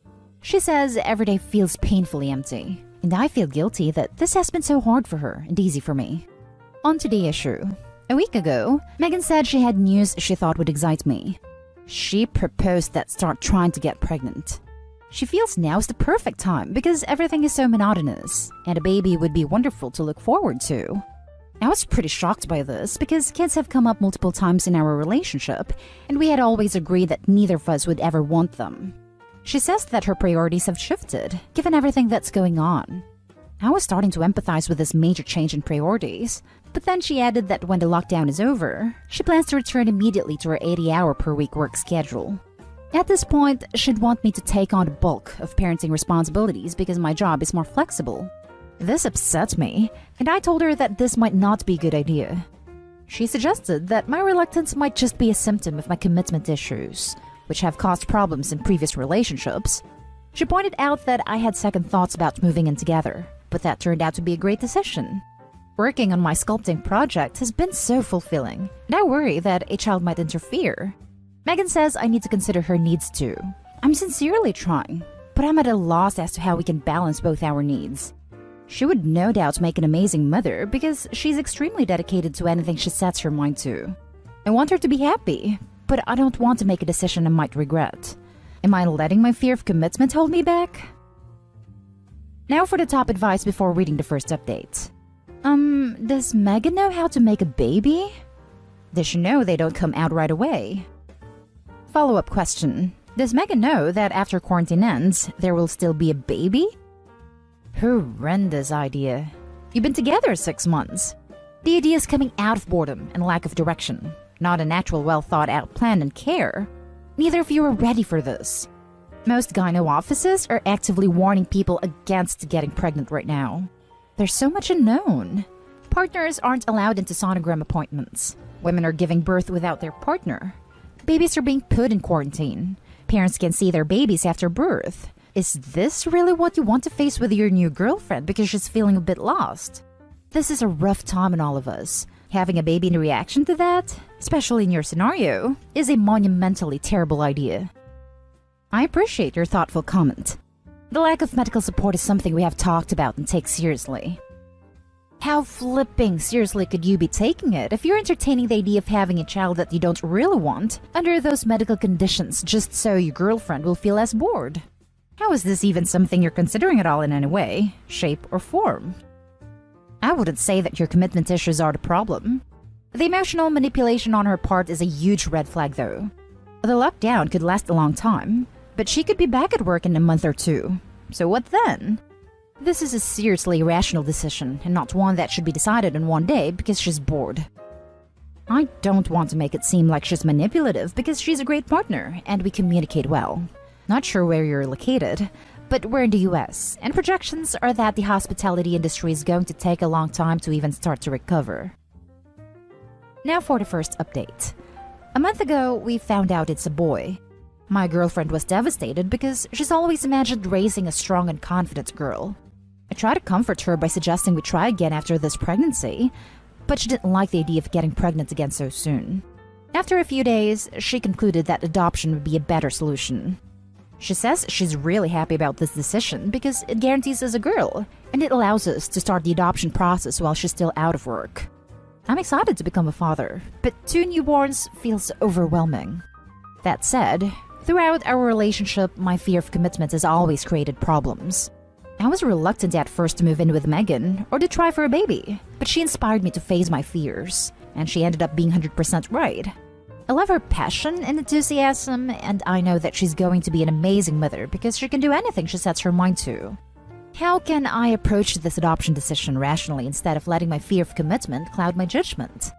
She says every day feels painfully empty. And I feel guilty that this has been so hard for her and easy for me. On to the issue. A week ago, Megan said she had news she thought would excite me. She proposed that start trying to get pregnant. She feels now is the perfect time because everything is so monotonous, and a baby would be wonderful to look forward to. I was pretty shocked by this because kids have come up multiple times in our relationship, and we had always agreed that neither of us would ever want them. She says that her priorities have shifted, given everything that's going on. I was starting to empathize with this major change in priorities, but then she added that when the lockdown is over, she plans to return immediately to her 80-hour-per-week work schedule. At this point, she'd want me to take on the bulk of parenting responsibilities because my job is more flexible. This upset me, and I told her that this might not be a good idea. She suggested that my reluctance might just be a symptom of my commitment issues, which have caused problems in previous relationships. She pointed out that I had second thoughts about moving in together, but that turned out to be a great decision. Working on my sculpting project has been so fulfilling, and I worry that a child might interfere. Megan says I need to consider her needs too. I'm sincerely trying, but I'm at a loss as to how we can balance both our needs. She would no doubt make an amazing mother because she's extremely dedicated to anything she sets her mind to. I want her to be happy, but I don't want to make a decision I might regret. Am I letting my fear of commitment hold me back? Now for the top advice before reading the first update. Does Megan know how to make a baby? Does she know they don't come out right away? Follow-up question. Does Megan know that after quarantine ends, there will still be a baby? Horrendous idea. You've been together 6 months. The idea is coming out of boredom and lack of direction, not an actual well-thought-out plan and care. Neither of you are ready for this. Most gyno offices are actively warning people against getting pregnant right now. There's so much unknown. Partners aren't allowed into sonogram appointments. Women are giving birth without their partner. Babies are being put in quarantine. Parents can see their babies after birth. Is this really what you want to face with your new girlfriend because she's feeling a bit lost? This is a rough time in all of us. Having a baby in reaction to that, especially in your scenario, is a monumentally terrible idea. I appreciate your thoughtful comment. The lack of medical support is something we have talked about and take seriously. How flipping seriously could you be taking it if you're entertaining the idea of having a child that you don't really want under those medical conditions just so your girlfriend will feel less bored? How is this even something you're considering at all in any way, shape, or form? I wouldn't say that your commitment issues are the problem. The emotional manipulation on her part is a huge red flag though. The lockdown could last a long time, but she could be back at work in a month or two. So what then? This is a seriously irrational decision and not one that should be decided in one day because she's bored. I don't want to make it seem like she's manipulative because she's a great partner and we communicate well. Not sure where you're located, but we're in the US, and projections are that the hospitality industry is going to take a long time to even start to recover. Now for the first update. A month ago, we found out it's a boy. My girlfriend was devastated because she's always imagined raising a strong and confident girl. I tried to comfort her by suggesting we try again after this pregnancy, but she didn't like the idea of getting pregnant again so soon. After a few days, she concluded that adoption would be a better solution. She says she's really happy about this decision because it guarantees us a girl, and it allows us to start the adoption process while she's still out of work. I'm excited to become a father, but 2 newborns feels overwhelming. That said, throughout our relationship, my fear of commitment has always created problems. I was reluctant at first to move in with Megan or to try for a baby, but she inspired me to face my fears, and she ended up being 100% right. I love her passion and enthusiasm, and I know that she's going to be an amazing mother because she can do anything she sets her mind to. How can I approach this adoption decision rationally instead of letting my fear of commitment cloud my judgment?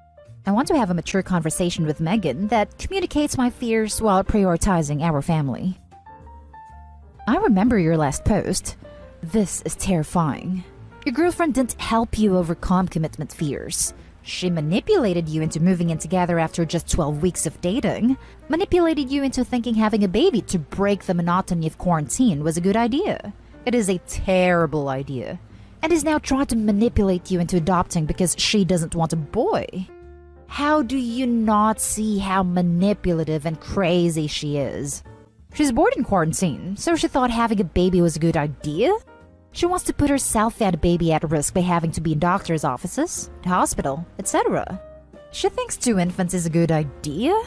I want to have a mature conversation with Megan that communicates my fears while prioritizing our family. I remember your last post. This is terrifying. Your girlfriend didn't help you overcome commitment fears. She manipulated you into moving in together after just 12 weeks of dating, manipulated you into thinking having a baby to break the monotony of quarantine was a good idea. It is a terrible idea, and is now trying to manipulate you into adopting because she doesn't want a boy. How do you not see how manipulative and crazy she is? She's bored in quarantine, so she thought having a baby was a good idea? She wants to put herself and a baby at risk by having to be in doctor's offices, the hospital, etc. She thinks 2 infants is a good idea?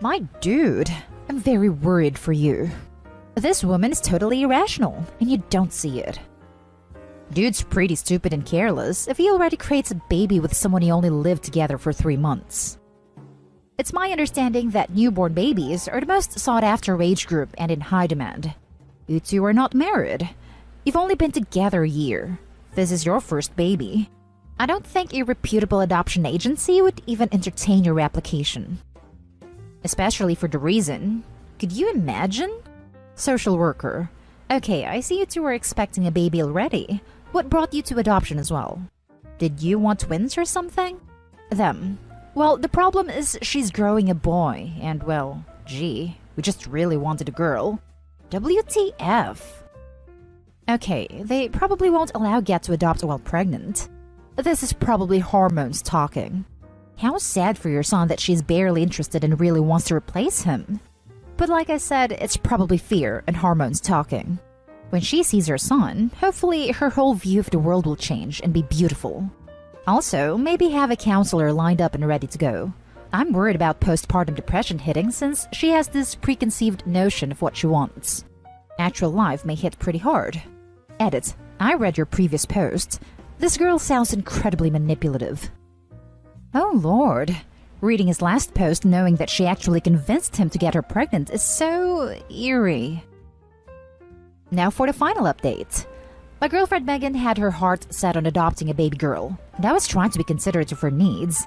My dude, I'm very worried for you. This woman is totally irrational, and you don't see it. Dude's pretty stupid and careless if he already creates a baby with someone he only lived together for 3 months. It's my understanding that newborn babies are the most sought-after age group and in high demand. You 2 are not married. You've only been together a year. This is your first baby. I don't think a reputable adoption agency would even entertain your application. Especially for the reason, could you imagine? Social worker. Okay, I see you 2 are expecting a baby already. What brought you to adoption as well? Did you want twins or something? Them. Well, the problem is she's growing a boy, and well, gee, we just really wanted a girl. WTF? Okay, they probably won't allow Get to adopt while pregnant. This is probably hormones talking. How sad for your son that she's barely interested and really wants to replace him. But like I said, it's probably fear and hormones talking. When she sees her son, hopefully her whole view of the world will change and be beautiful. Also, maybe have a counselor lined up and ready to go. I'm worried about postpartum depression hitting since she has this preconceived notion of what she wants. Actual life may hit pretty hard. Edit. I read your previous post. This girl sounds incredibly manipulative. Oh lord. Reading his last post knowing that she actually convinced him to get her pregnant is so eerie. Now for the final update. My girlfriend Megan had her heart set on adopting a baby girl, and I was trying to be considerate of her needs.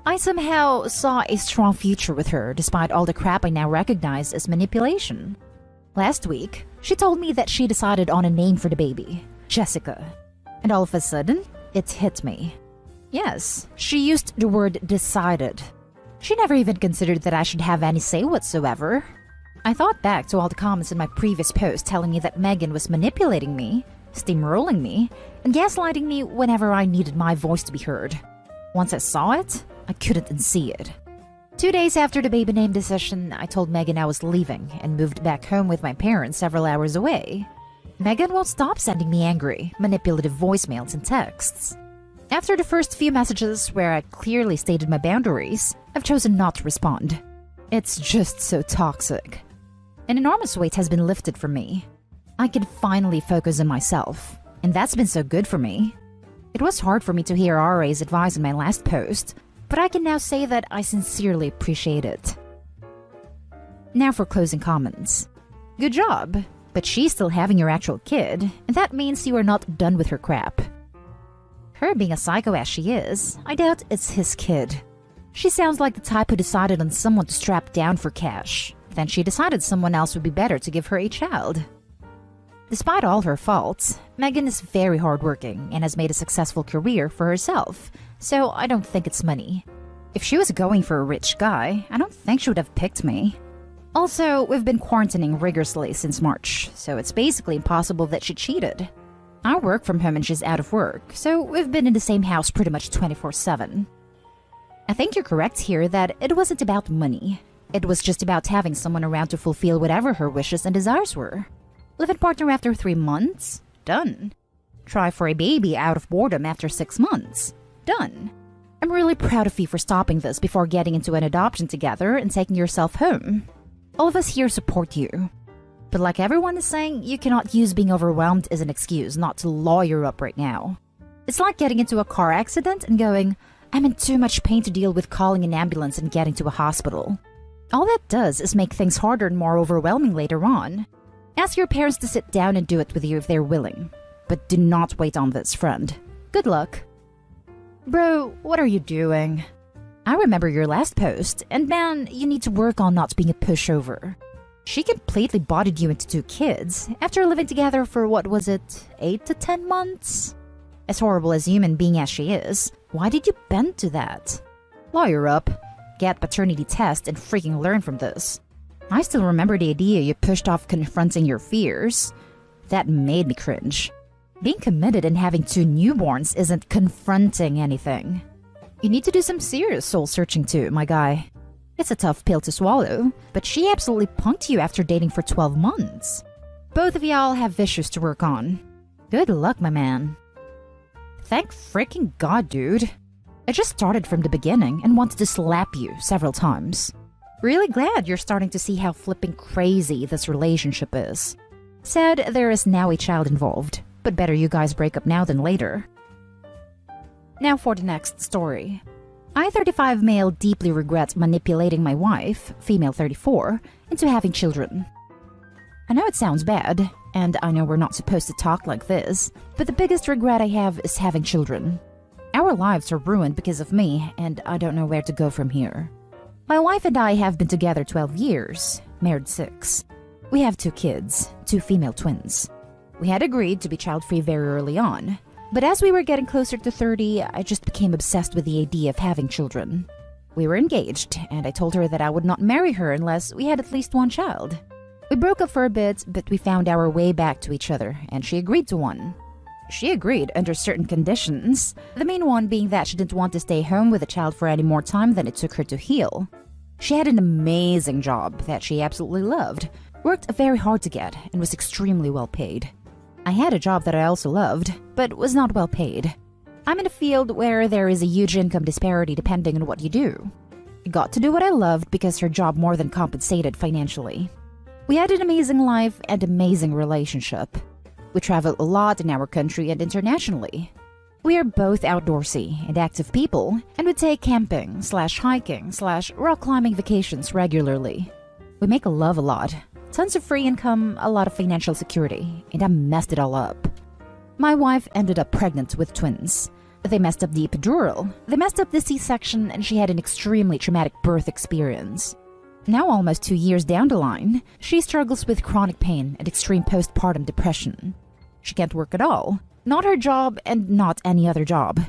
I somehow saw a strong future with her despite all the crap I now recognize as manipulation. Last week, she told me that she decided on a name for the baby, Jessica. And all of a sudden, it hit me. Yes, she used the word decided. She never even considered that I should have any say whatsoever. I thought back to all the comments in my previous post telling me that Megan was manipulating me, steamrolling me, and gaslighting me whenever I needed my voice to be heard. Once I saw it, I couldn't unsee it. 2 days after the baby name decision, I told Megan I was leaving and moved back home with my parents several hours away. Megan won't stop sending me angry, manipulative voicemails and texts. After the first few messages where I clearly stated my boundaries, I've chosen not to respond. It's just so toxic. An enormous weight has been lifted from me. I can finally focus on myself, and that's been so good for me. It was hard for me to hear RA's advice in my last post, but I can now say that I sincerely appreciate it. Now for closing comments. Good job, But she's still having your actual kid, and that means you are not done with her crap. Her being a psycho as she is, I doubt it's his kid. She sounds like the type who decided on someone to strap down for cash. Then she decided someone else would be better to give her a child. Despite all her faults, Megan is very hardworking and has made a successful career for herself, so I don't think it's money. If she was going for a rich guy, I don't think she would have picked me. Also, we've been quarantining rigorously since March, so it's basically impossible that she cheated. I work from home and she's out of work, so we've been in the same house pretty much 24/7. I think you're correct here that it wasn't about money. It was just about having someone around to fulfill whatever her wishes and desires were. Live-in partner after 3 months? Done. Try for a baby out of boredom after 6 months? Done. I'm really proud of you for stopping this before getting into an adoption together and taking yourself home. All of us here support you. But like everyone is saying, you cannot use being overwhelmed as an excuse not to lawyer up right now. It's like getting into a car accident and going, I'm in too much pain to deal with calling an ambulance and getting to a hospital. All that does is make things harder and more overwhelming later on. Ask your parents to sit down and do it with you if they're willing. But do not wait on this, friend. Good luck. Bro, what are you doing? I remember your last post, and man, you need to work on not being a pushover. She completely bodied you into 2 kids after living together for what was it, 8 to 10 months? As horrible as human being as she is, why did you bend to that? Lawyer up, get paternity test, and freaking learn from this. I still remember the idea you pushed off confronting your fears. That made me cringe. Being committed and having 2 newborns isn't confronting anything. You need to do some serious soul searching too, my guy. It's a tough pill to swallow, but she absolutely punked you after dating for 12 months. Both of y'all have issues to work on. Good luck, my man. Thank freaking God, dude. I just started from the beginning and wanted to slap you several times. Really glad you're starting to see how flipping crazy this relationship is. Sad there is now a child involved, but better you guys break up now than later. Now for the next story. I, 35 male, deeply regrets manipulating my wife, female 34, into having children. I know it sounds bad, and I know we're not supposed to talk like this, but the biggest regret I have is having children. Our lives are ruined because of me, and I don't know where to go from here. My wife and I have been together 12 years, married 6. We have 2 kids, 2 female twins. We had agreed to be child-free very early on, but as we were getting closer to 30, I just became obsessed with the idea of having children. We were engaged, and I told her that I would not marry her unless we had at least 1 child. We broke up for a bit, but we found our way back to each other, and she agreed to 1. She agreed under certain conditions, the main one being that she didn't want to stay home with the child for any more time than it took her to heal. She had an amazing job that she absolutely loved, worked very hard to get, and was extremely well paid. I had a job that I also loved, but was not well paid. I'm in a field where there is a huge income disparity depending on what you do. I got to do what I loved because her job more than compensated financially. We had an amazing life and amazing relationship. We travel a lot in our country and internationally. We are both outdoorsy and active people, and we take camping/hiking/rock climbing vacations regularly. We make love a lot, tons of free income, a lot of financial security, and I messed it all up. My wife ended up pregnant with twins. They messed up the epidural, they messed up the C-section, and she had an extremely traumatic birth experience. Now almost 2 years down the line, she struggles with chronic pain and extreme postpartum depression. She can't work at all, not her job and not any other job.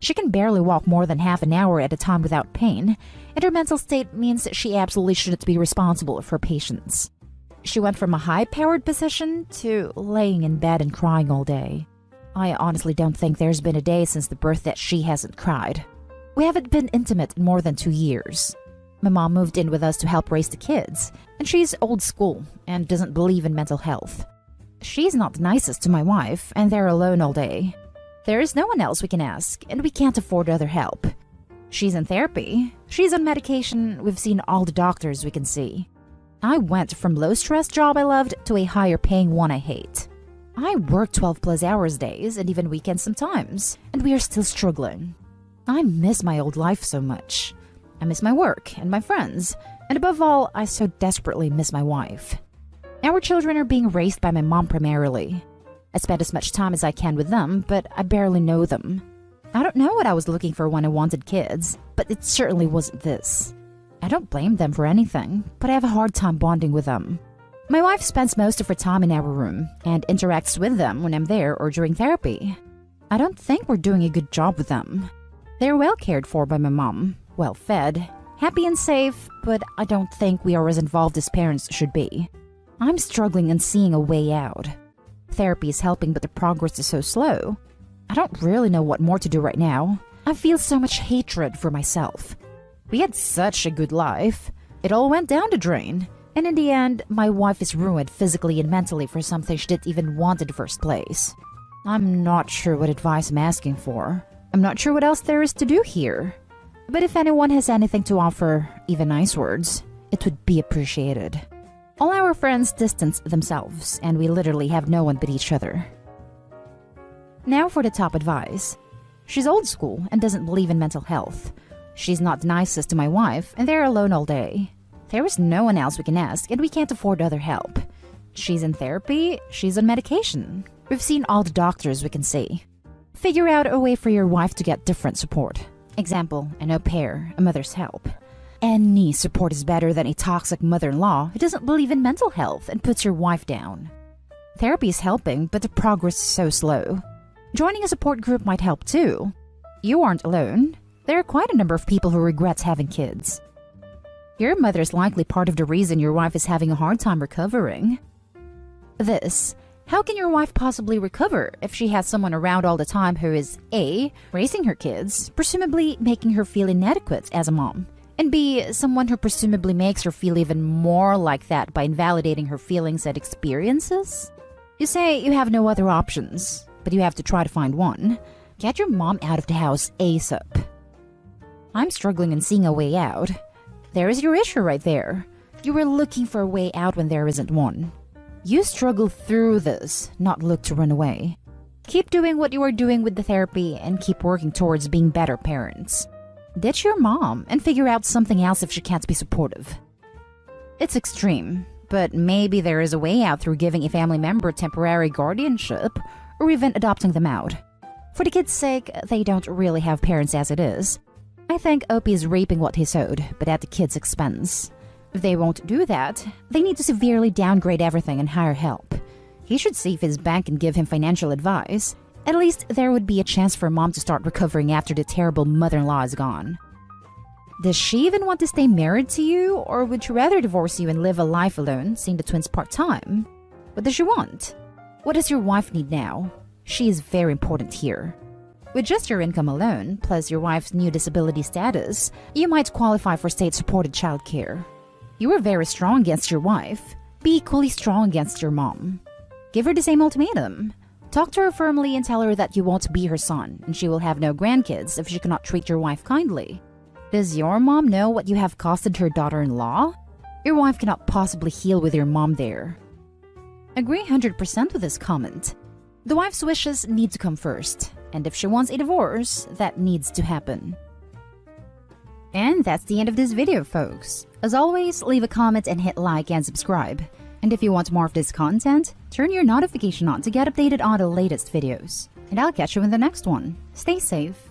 She can barely walk more than half an hour at a time without pain, and her mental state means that she absolutely shouldn't be responsible for patients. She went from a high-powered position to laying in bed and crying all day. I honestly don't think there's been a day since the birth that she hasn't cried. We haven't been intimate in more than 2 years. My mom moved in with us to help raise the kids, and she's old school and doesn't believe in mental health. She's not the nicest to my wife, and they're alone all day. There is no one else we can ask, and we can't afford other help. She's in therapy, she's on medication, we've seen all the doctors we can see. I went from low-stress job I loved to a higher-paying one I hate. I work 12-plus hours days and even weekends sometimes, and we are still struggling. I miss my old life so much. I miss my work and my friends, and above all, I so desperately miss my wife. Our children are being raised by my mom primarily. I spend as much time as I can with them, but I barely know them. I don't know what I was looking for when I wanted kids, but it certainly wasn't this. I don't blame them for anything, but I have a hard time bonding with them. My wife spends most of her time in our room and interacts with them when I'm there or during therapy. I don't think we're doing a good job with them. They're well cared for by my mom, well fed, happy and safe, but I don't think we are as involved as parents should be. I'm struggling and seeing a way out. Therapy is helping, but the progress is so slow. I don't really know what more to do right now. I feel so much hatred for myself. We had such a good life. It all went down the drain. And in the end, my wife is ruined physically and mentally for something she didn't even want in the first place. I'm not sure what advice I'm asking for. I'm not sure what else there is to do here. But if anyone has anything to offer, even nice words, it would be appreciated. All our friends distance themselves, and we literally have no one but each other. Now for the top advice. She's old school and doesn't believe in mental health. She's not the nicest to my wife, and they're alone all day. There is no one else we can ask, and we can't afford other help. She's in therapy, she's on medication. We've seen all the doctors we can see. Figure out a way for your wife to get different support. Example, an au pair, a mother's help. Any support is better than a toxic mother-in-law who doesn't believe in mental health and puts your wife down. Therapy is helping, but the progress is so slow. Joining a support group might help too. You aren't alone. There are quite a number of people who regret having kids. Your mother is likely part of the reason your wife is having a hard time recovering. How can your wife possibly recover if she has someone around all the time who is A, raising her kids, presumably making her feel inadequate as a mom, and B, someone who presumably makes her feel even more like that by invalidating her feelings and experiences? You say you have no other options, but you have to try to find one. Get your mom out of the house ASAP. I'm struggling and seeing a way out. There is your issue right there. You were looking for a way out when there isn't one. You struggle through this, not look to run away. Keep doing what you are doing with the therapy and keep working towards being better parents. Ditch your mom and figure out something else if she can't be supportive. It's extreme, but maybe there is a way out through giving a family member temporary guardianship or even adopting them out. For the kids' sake, they don't really have parents as it is. I think Opie is reaping what he sowed, but at the kids' expense. If they won't do that, they need to severely downgrade everything and hire help. He should see if his bank can give him financial advice. At least there would be a chance for mom to start recovering after the terrible mother-in-law is gone. Does she even want to stay married to you, or would she rather divorce you and live a life alone, seeing the twins part-time? What does she want? What does your wife need now? She is very important here. With just your income alone, plus your wife's new disability status, you might qualify for state-supported childcare. You are very strong against your wife. Be equally strong against your mom. Give her the same ultimatum. Talk to her firmly and tell her that you won't be her son, and she will have no grandkids if she cannot treat your wife kindly. Does your mom know what you have costed her daughter-in-law? Your wife cannot possibly heal with your mom there. Agree 100% with this comment. The wife's wishes need to come first, and if she wants a divorce, that needs to happen. And that's the end of this video, folks. As always, leave a comment and hit like and subscribe. And if you want more of this content, turn your notification on to get updated on the latest videos. And I'll catch you in the next one. Stay safe